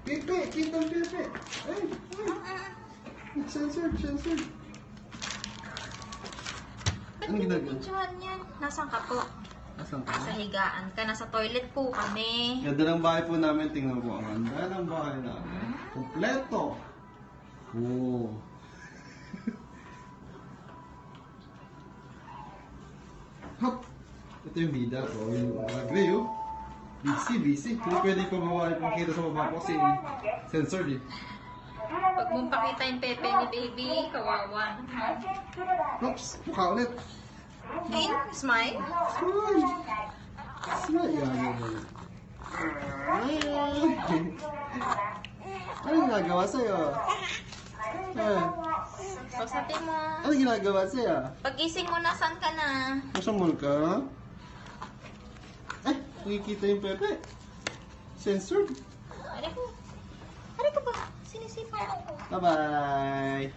Pepe! Kita ang Pepe! Ay! Censored, censored. Ba't Anong ginagawa? pinipictuhan yan? Nasaan ka po? Asan ka? Sa higaan ka. Nasa toilet po kami. Ganda ng bahay po namin. Tingnan po ang ganda ng bahay namin. Kompleto! Oh. Hop! Ito yung bida ko. Yung gray, oh. Busy, busy. Hindi pwede pa makita sa baba ko kasi censored eh. Pag mong pakita yung pepe ni baby, kawawa. Oops! Mukha ulit. Din, smile. Smile! Smile! Yan. Ano ginagawa sa'yo? Pasabi mo. Ano ginagawa sa'yo? Pag-gising mo, nasaan ka na? Nasa mall ka? Ay, nakikita yung Pepe. Censored. Ari ko. Ari ko ba? Sinisipa ko. Bye-bye!